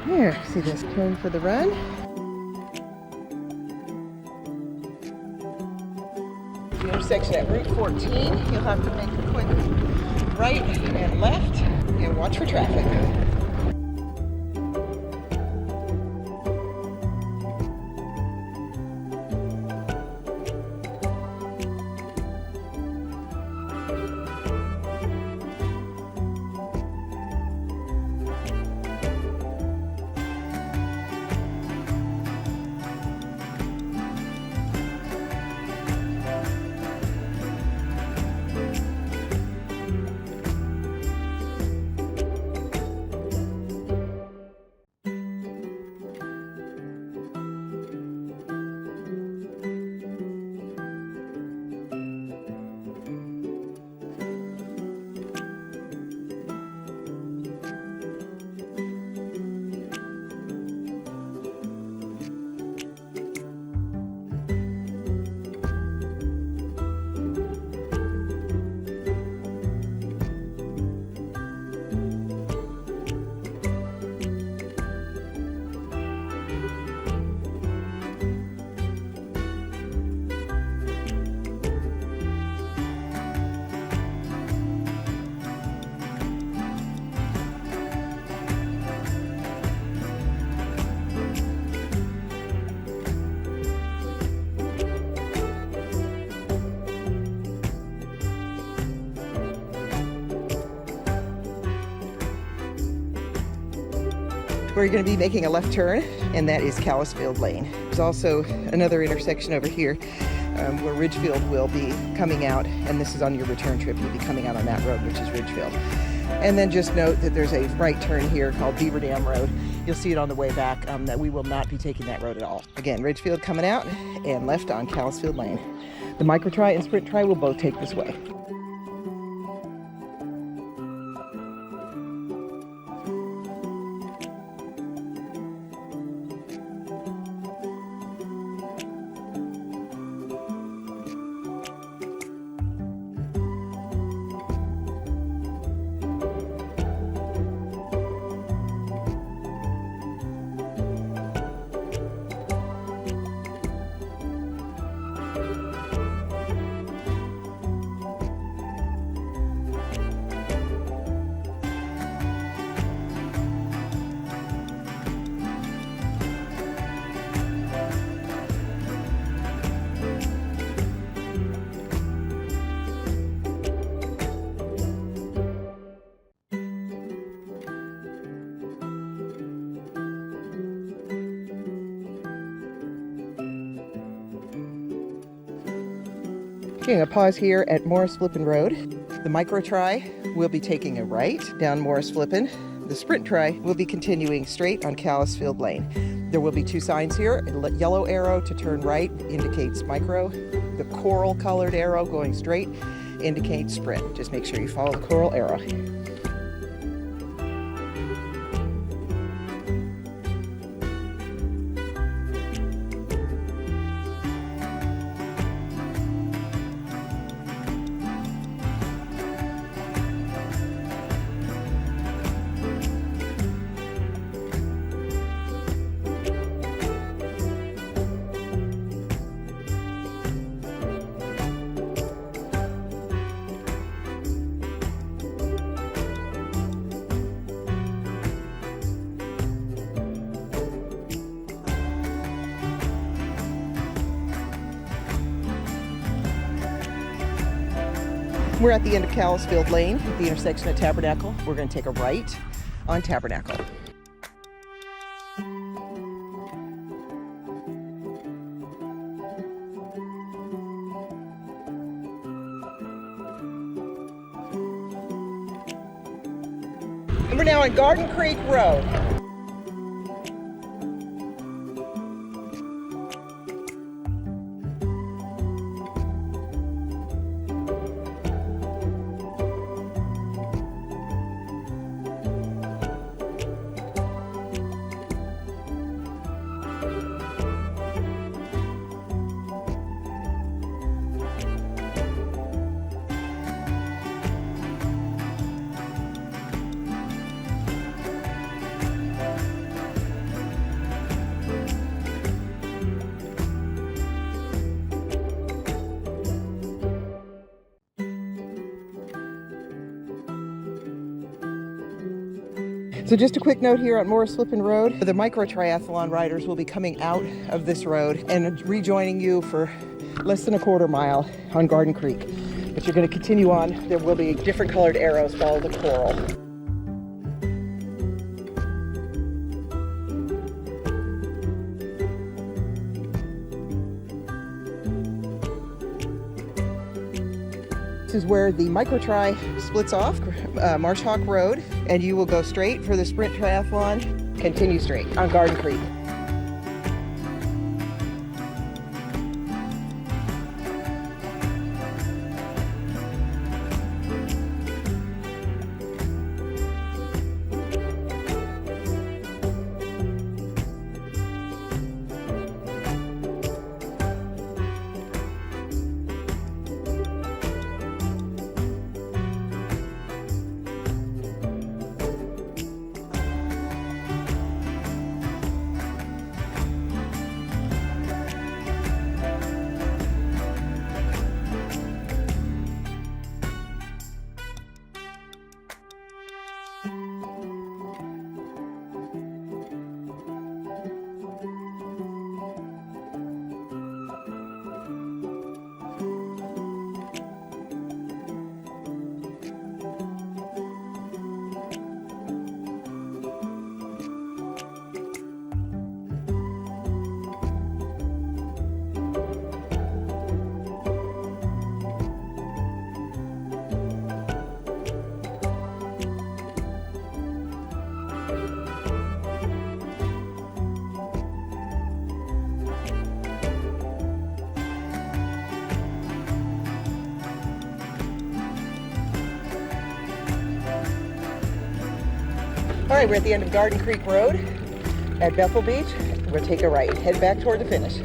Here, see this turn for the run. The intersection at Route 14, you'll have to make a quick right and left and watch for traffic. We're going to be making a left turn, and that is Callis Lane. There's also another intersection over here where Ridgefield will be coming out, and this is on your return trip. You'll be coming out on that road, which is Ridgefield. And then just note that there's a right turn here called Beaver Dam Road. You'll see it on the way back, that we will not be taking that road at all. Again, Ridgefield coming out and left on Callis Lane. The micro tri and sprint tri will both take this way. Taking a pause here at Morris Flippin Road. The micro tri will be taking a right down Morris Flippin. The sprint tri will be continuing straight on Callis Lane. There will be two signs here. A yellow arrow to turn right indicates micro. The coral colored arrow going straight indicates sprint. Just make sure you follow the coral arrow. We're at the end of Callis Lane, the intersection at Tabernacle. We're going to take a right on Tabernacle. And we're now on Garden Creek Road. So just a quick note here on Morris Flippin Road. The micro triathlon riders will be coming out of this road and rejoining you for less than a quarter mile on Garden Creek. But you're going to continue on. There will be different colored arrows follow the coral. This is where the micro tri splits off, Marsh Hawk Road, and you will go straight for the Sprint Triathlon. Continue straight on Garden Creek. All right, we're at the end of Garden Creek Road at Bethel Beach. We'll take a right, head back toward the finish.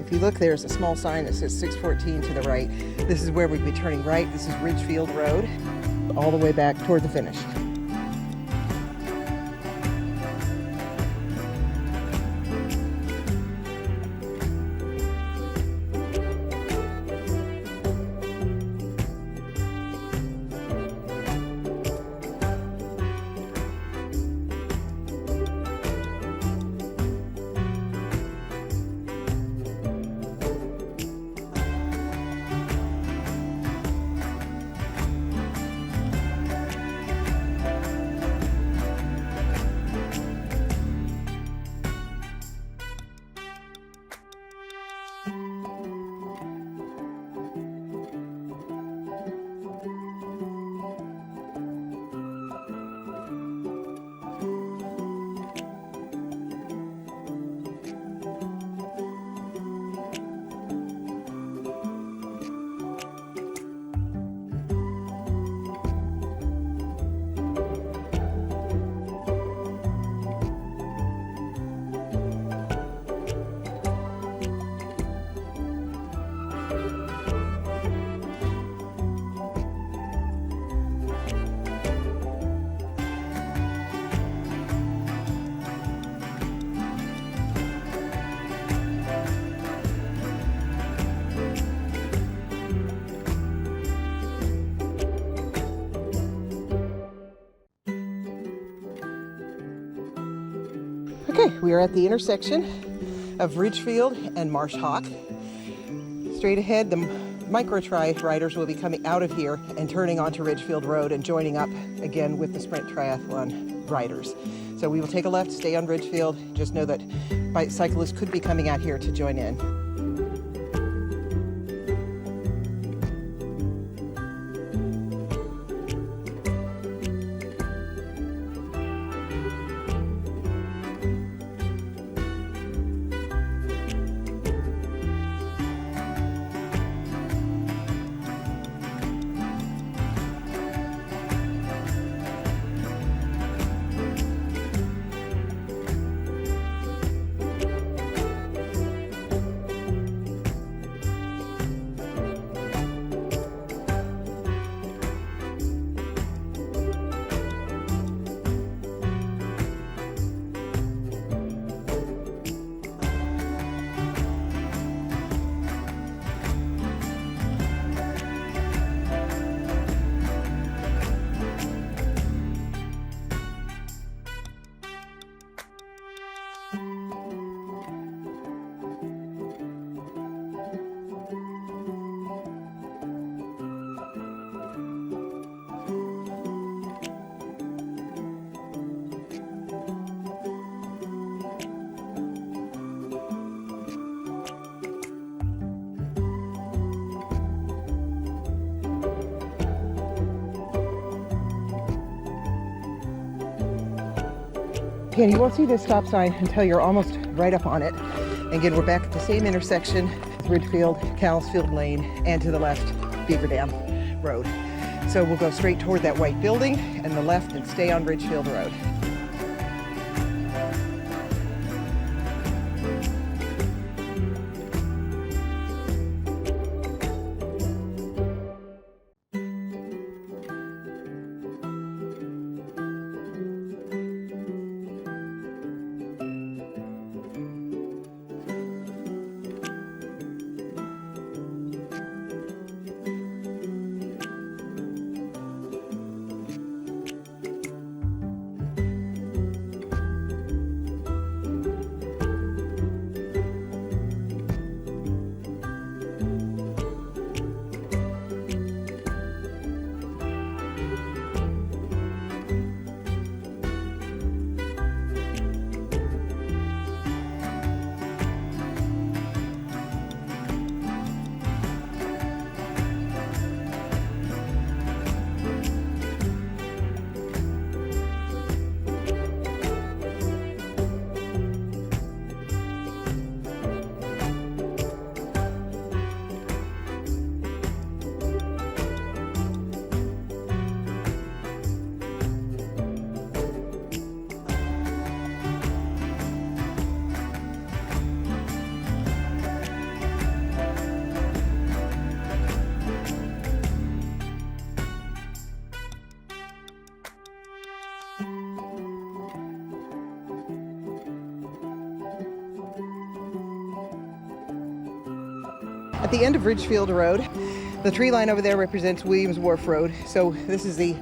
If you look, there's a small sign that says 614 to the right. This is where we'd be turning right. This is Ridgefield Road, all the way back toward the finish. Okay, we are at the intersection of Ridgefield and Marsh Hawk. Straight ahead, the micro tri riders will be coming out of here and turning onto Ridgefield Road and joining up again with the Sprint Triathlon riders. So we will take a left, stay on Ridgefield. Just know that cyclists could be coming out here to join in. Okay, and you won't see this stop sign until you're almost right up on it. Again, we're back at the same intersection, Ridgefield, Callisfield Lane, and to the left, Beaver Dam Road. So we'll go straight toward that white building and the left and stay on Ridgefield Road. At the end of Ridgefield Road, the tree line over there represents Williams Wharf Road. So this is the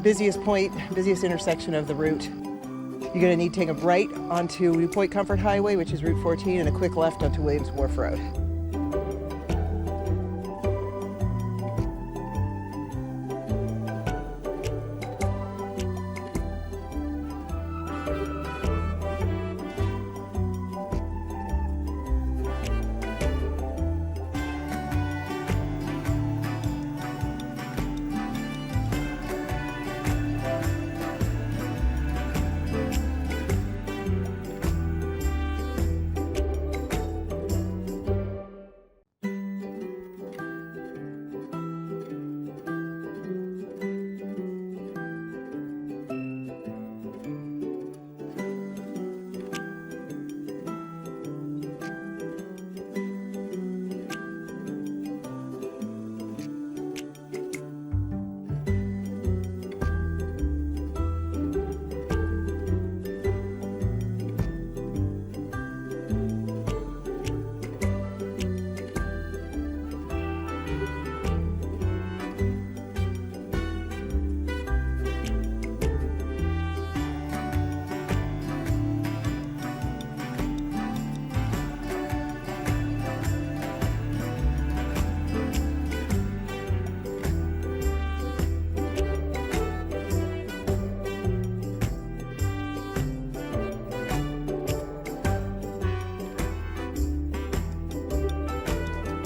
busiest point, busiest intersection of the route. You're going to need to take a right onto New Point Comfort Highway, which is Route 14, and a quick left onto Williams Wharf Road.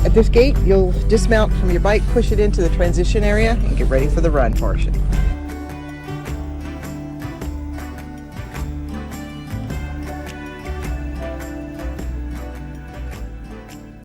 At this gate, you'll dismount from your bike, push it into the transition area, and get ready for the run portion.